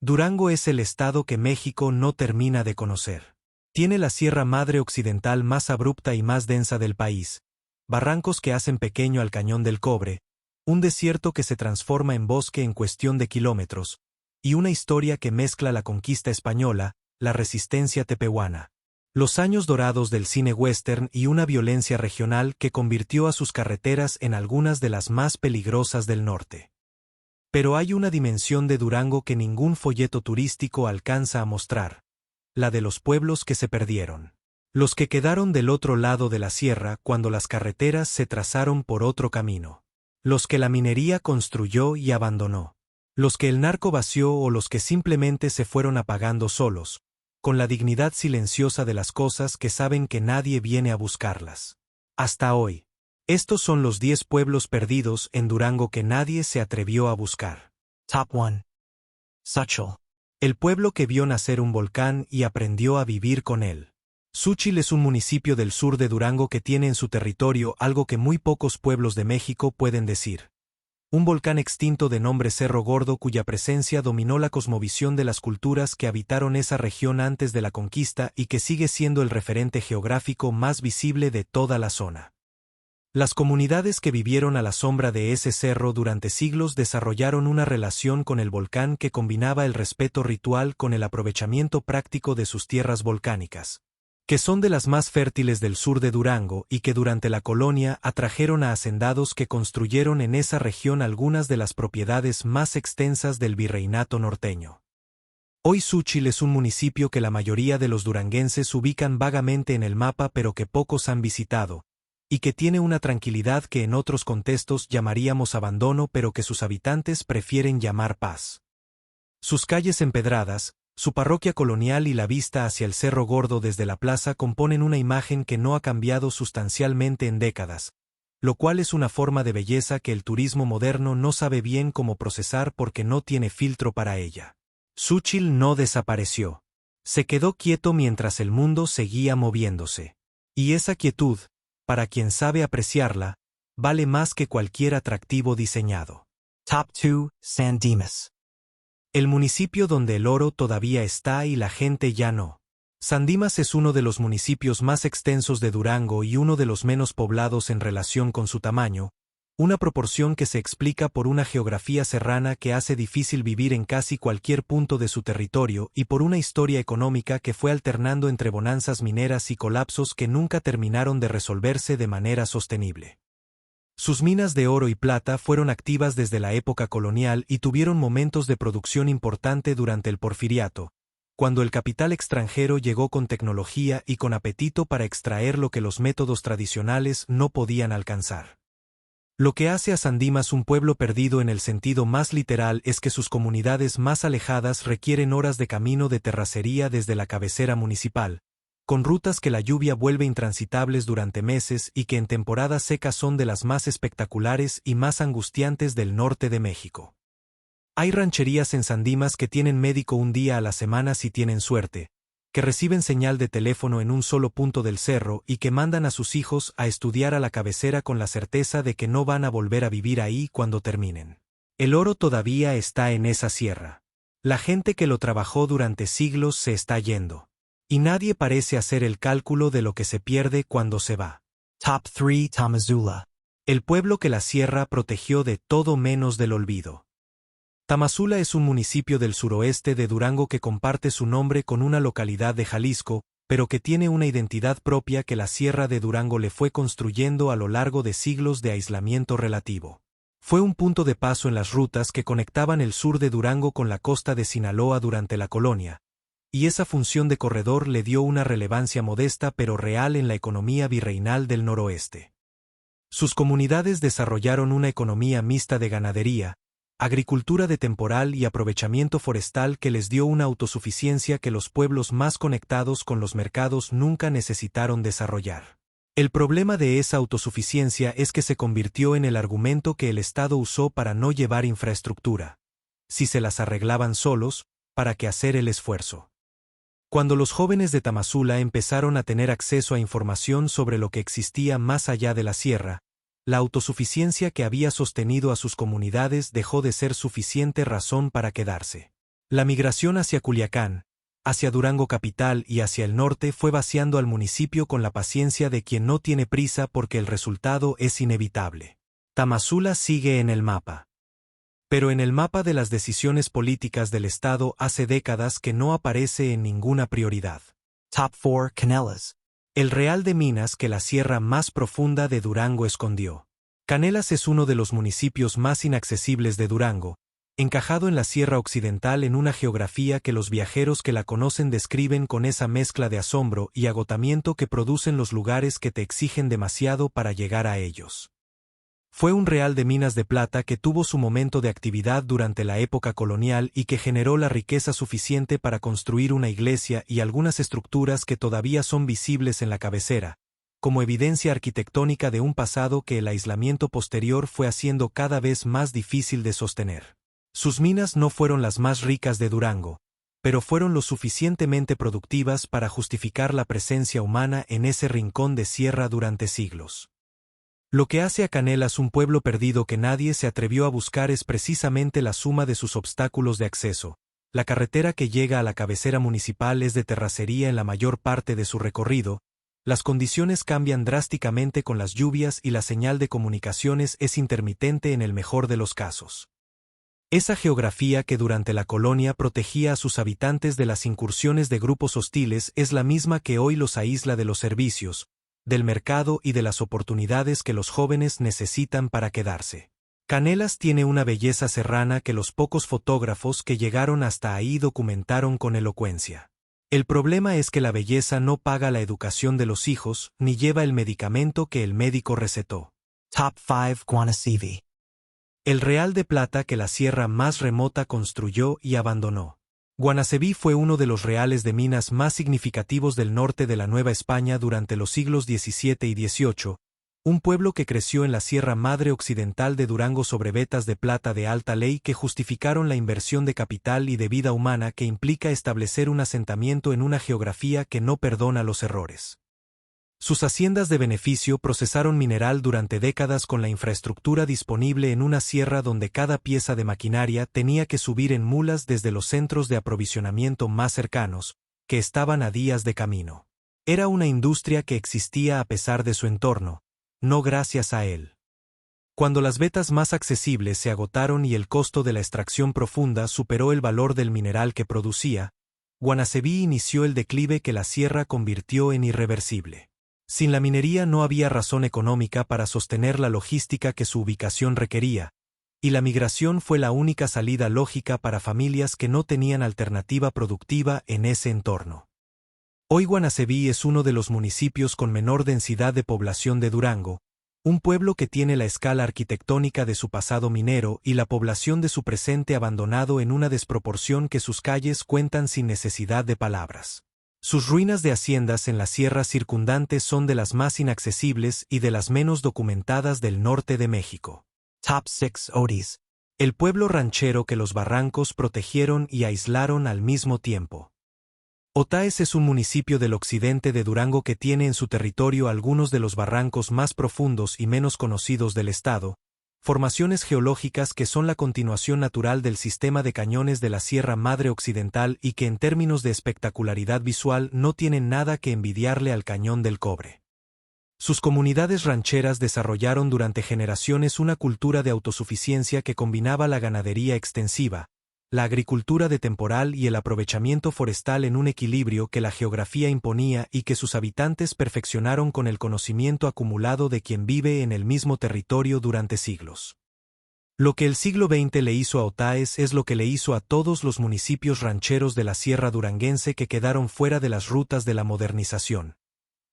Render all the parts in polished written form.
Durango es el estado que México no termina de conocer. Tiene la Sierra Madre Occidental más abrupta y más densa del país, barrancos que hacen pequeño al Cañón del Cobre, un desierto que se transforma en bosque en cuestión de kilómetros, y una historia que mezcla la conquista española, la resistencia tepehuana, los años dorados del cine western y una violencia regional que convirtió a sus carreteras en algunas de las más peligrosas del norte. Pero hay una dimensión de Durango que ningún folleto turístico alcanza a mostrar, la de los pueblos que se perdieron. Los que quedaron del otro lado de la sierra cuando las carreteras se trazaron por otro camino. Los que la minería construyó y abandonó. Los que el narco vació o los que simplemente se fueron apagando solos, con la dignidad silenciosa de las cosas que saben que nadie viene a buscarlas. Hasta hoy. Estos son los 10 pueblos perdidos en Durango que nadie se atrevió a buscar. Top 1. Suchil. El pueblo que vio nacer un volcán y aprendió a vivir con él. Suchil es un municipio del sur de Durango que tiene en su territorio algo que muy pocos pueblos de México pueden decir. Un volcán extinto de nombre Cerro Gordo cuya presencia dominó la cosmovisión de las culturas que habitaron esa región antes de la conquista y que sigue siendo el referente geográfico más visible de toda la zona. Las comunidades que vivieron a la sombra de ese cerro durante siglos desarrollaron una relación con el volcán que combinaba el respeto ritual con el aprovechamiento práctico de sus tierras volcánicas, que son de las más fértiles del sur de Durango y que durante la colonia atrajeron a hacendados que construyeron en esa región algunas de las propiedades más extensas del virreinato norteño. Hoy Suchil es un municipio que la mayoría de los duranguenses ubican vagamente en el mapa pero que pocos han visitado, y que tiene una tranquilidad que en otros contextos llamaríamos abandono pero que sus habitantes prefieren llamar paz. Sus calles empedradas, su parroquia colonial y la vista hacia el Cerro Gordo desde la plaza componen una imagen que no ha cambiado sustancialmente en décadas, lo cual es una forma de belleza que el turismo moderno no sabe bien cómo procesar porque no tiene filtro para ella. Suchil no desapareció. Se quedó quieto mientras el mundo seguía moviéndose. Y esa quietud, para quien sabe apreciarla, vale más que cualquier atractivo diseñado. Top 2. San Dimas. El municipio donde el oro todavía está y la gente ya no. San Dimas es uno de los municipios más extensos de Durango y uno de los menos poblados en relación con su tamaño, una proporción que se explica por una geografía serrana que hace difícil vivir en casi cualquier punto de su territorio y por una historia económica que fue alternando entre bonanzas mineras y colapsos que nunca terminaron de resolverse de manera sostenible. Sus minas de oro y plata fueron activas desde la época colonial y tuvieron momentos de producción importante durante el Porfiriato, cuando el capital extranjero llegó con tecnología y con apetito para extraer lo que los métodos tradicionales no podían alcanzar. Lo que hace a San Dimas un pueblo perdido en el sentido más literal es que sus comunidades más alejadas requieren horas de camino de terracería desde la cabecera municipal, con rutas que la lluvia vuelve intransitables durante meses y que en temporada seca son de las más espectaculares y más angustiantes del norte de México. Hay rancherías en San Dimas que tienen médico un día a la semana si tienen suerte, que reciben señal de teléfono en un solo punto del cerro y que mandan a sus hijos a estudiar a la cabecera con la certeza de que no van a volver a vivir ahí cuando terminen. El oro todavía está en esa sierra. La gente que lo trabajó durante siglos se está yendo. Y nadie parece hacer el cálculo de lo que se pierde cuando se va. Top 3. Tamazula. El pueblo que la sierra protegió de todo menos del olvido. Tamazula es un municipio del suroeste de Durango que comparte su nombre con una localidad de Jalisco, pero que tiene una identidad propia que la Sierra de Durango le fue construyendo a lo largo de siglos de aislamiento relativo. Fue un punto de paso en las rutas que conectaban el sur de Durango con la costa de Sinaloa durante la colonia, y esa función de corredor le dio una relevancia modesta pero real en la economía virreinal del noroeste. Sus comunidades desarrollaron una economía mixta de ganadería, agricultura de temporal y aprovechamiento forestal que les dio una autosuficiencia que los pueblos más conectados con los mercados nunca necesitaron desarrollar. El problema de esa autosuficiencia es que se convirtió en el argumento que el Estado usó para no llevar infraestructura. Si se las arreglaban solos, ¿para qué hacer el esfuerzo? Cuando los jóvenes de Tamazula empezaron a tener acceso a información sobre lo que existía más allá de la sierra, la autosuficiencia que había sostenido a sus comunidades dejó de ser suficiente razón para quedarse. La migración hacia Culiacán, hacia Durango capital y hacia el norte fue vaciando al municipio con la paciencia de quien no tiene prisa porque el resultado es inevitable. Tamazula sigue en el mapa. Pero en el mapa de las decisiones políticas del Estado hace décadas que no aparece en ninguna prioridad. Top 4 Canelas. El Real de Minas que la sierra más profunda de Durango escondió. Canelas es uno de los municipios más inaccesibles de Durango, encajado en la Sierra Occidental en una geografía que los viajeros que la conocen describen con esa mezcla de asombro y agotamiento que producen los lugares que te exigen demasiado para llegar a ellos. Fue un real de minas de plata que tuvo su momento de actividad durante la época colonial y que generó la riqueza suficiente para construir una iglesia y algunas estructuras que todavía son visibles en la cabecera, como evidencia arquitectónica de un pasado que el aislamiento posterior fue haciendo cada vez más difícil de sostener. Sus minas no fueron las más ricas de Durango, pero fueron lo suficientemente productivas para justificar la presencia humana en ese rincón de sierra durante siglos. Lo que hace a Canelas un pueblo perdido que nadie se atrevió a buscar es precisamente la suma de sus obstáculos de acceso. La carretera que llega a la cabecera municipal es de terracería en la mayor parte de su recorrido, las condiciones cambian drásticamente con las lluvias y la señal de comunicaciones es intermitente en el mejor de los casos. Esa geografía que durante la colonia protegía a sus habitantes de las incursiones de grupos hostiles es la misma que hoy los aísla de los servicios, del mercado y de las oportunidades que los jóvenes necesitan para quedarse. Canelas tiene una belleza serrana que los pocos fotógrafos que llegaron hasta ahí documentaron con elocuencia. El problema es que la belleza no paga la educación de los hijos ni lleva el medicamento que el médico recetó. Top 5 Guanaceví. El Real de Plata que la sierra más remota construyó y abandonó. Guanaceví fue uno de los reales de minas más significativos del norte de la Nueva España durante los siglos XVII y XVIII, un pueblo que creció en la Sierra Madre Occidental de Durango sobre vetas de plata de alta ley que justificaron la inversión de capital y de vida humana que implica establecer un asentamiento en una geografía que no perdona los errores. Sus haciendas de beneficio procesaron mineral durante décadas con la infraestructura disponible en una sierra donde cada pieza de maquinaria tenía que subir en mulas desde los centros de aprovisionamiento más cercanos, que estaban a días de camino. Era una industria que existía a pesar de su entorno, no gracias a él. Cuando las vetas más accesibles se agotaron y el costo de la extracción profunda superó el valor del mineral que producía, Guanaceví inició el declive que la sierra convirtió en irreversible. Sin la minería no había razón económica para sostener la logística que su ubicación requería, y la migración fue la única salida lógica para familias que no tenían alternativa productiva en ese entorno. Hoy Guanaceví es uno de los municipios con menor densidad de población de Durango, un pueblo que tiene la escala arquitectónica de su pasado minero y la población de su presente abandonado en una desproporción que sus calles cuentan sin necesidad de palabras. Sus ruinas de haciendas en las sierras circundantes son de las más inaccesibles y de las menos documentadas del norte de México. Top 6 Otis. El pueblo ranchero que los barrancos protegieron y aislaron al mismo tiempo. Otaes es un municipio del occidente de Durango que tiene en su territorio algunos de los barrancos más profundos y menos conocidos del estado, formaciones geológicas que son la continuación natural del sistema de cañones de la Sierra Madre Occidental y que en términos de espectacularidad visual no tienen nada que envidiarle al Cañón del Cobre. Sus comunidades rancheras desarrollaron durante generaciones una cultura de autosuficiencia que combinaba la ganadería extensiva, la agricultura de temporal y el aprovechamiento forestal en un equilibrio que la geografía imponía y que sus habitantes perfeccionaron con el conocimiento acumulado de quien vive en el mismo territorio durante siglos. Lo que el siglo XX le hizo a Otaes es lo que le hizo a todos los municipios rancheros de la sierra duranguense que quedaron fuera de las rutas de la modernización.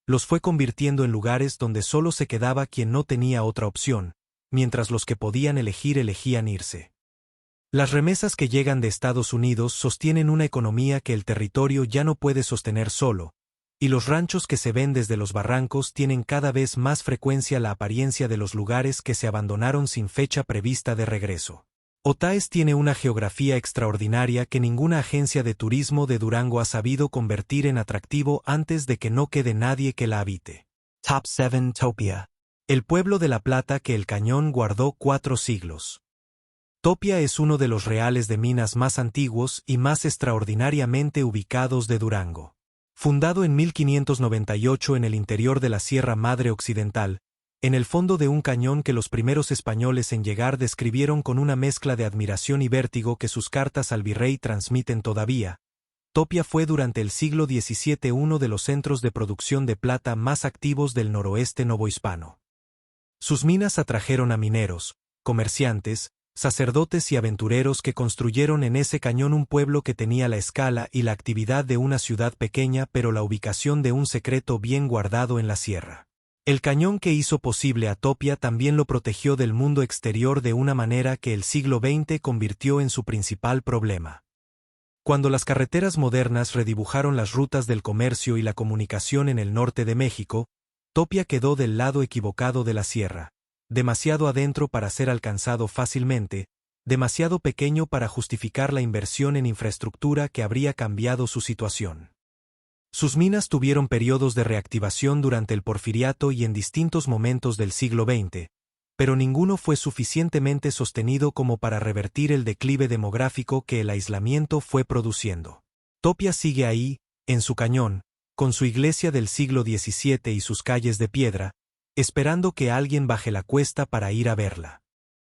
Los fue convirtiendo en lugares donde solo se quedaba quien no tenía otra opción, mientras los que podían elegir elegían irse. Las remesas que llegan de Estados Unidos sostienen una economía que el territorio ya no puede sostener solo, y los ranchos que se ven desde los barrancos tienen cada vez más frecuencia la apariencia de los lugares que se abandonaron sin fecha prevista de regreso. Otaes tiene una geografía extraordinaria que ninguna agencia de turismo de Durango ha sabido convertir en atractivo antes de que no quede nadie que la habite. Top 7 Topia. El pueblo de La Plata que el cañón guardó 4 siglos. Topia es uno de los reales de minas más antiguos y más extraordinariamente ubicados de Durango. Fundado en 1598 en el interior de la Sierra Madre Occidental, en el fondo de un cañón que los primeros españoles en llegar describieron con una mezcla de admiración y vértigo que sus cartas al virrey transmiten todavía, Topia fue durante el siglo XVII uno de los centros de producción de plata más activos del noroeste novohispano. Sus minas atrajeron a mineros, comerciantes, sacerdotes y aventureros que construyeron en ese cañón un pueblo que tenía la escala y la actividad de una ciudad pequeña pero la ubicación de un secreto bien guardado en la sierra. El cañón que hizo posible a Topia también lo protegió del mundo exterior de una manera que el siglo XX convirtió en su principal problema. Cuando las carreteras modernas redibujaron las rutas del comercio y la comunicación en el norte de México, Topia quedó del lado equivocado de la sierra, demasiado adentro para ser alcanzado fácilmente, demasiado pequeño para justificar la inversión en infraestructura que habría cambiado su situación. Sus minas tuvieron periodos de reactivación durante el Porfiriato y en distintos momentos del siglo XX, pero ninguno fue suficientemente sostenido como para revertir el declive demográfico que el aislamiento fue produciendo. Topia sigue ahí, en su cañón, con su iglesia del siglo XVII y sus calles de piedra, esperando que alguien baje la cuesta para ir a verla.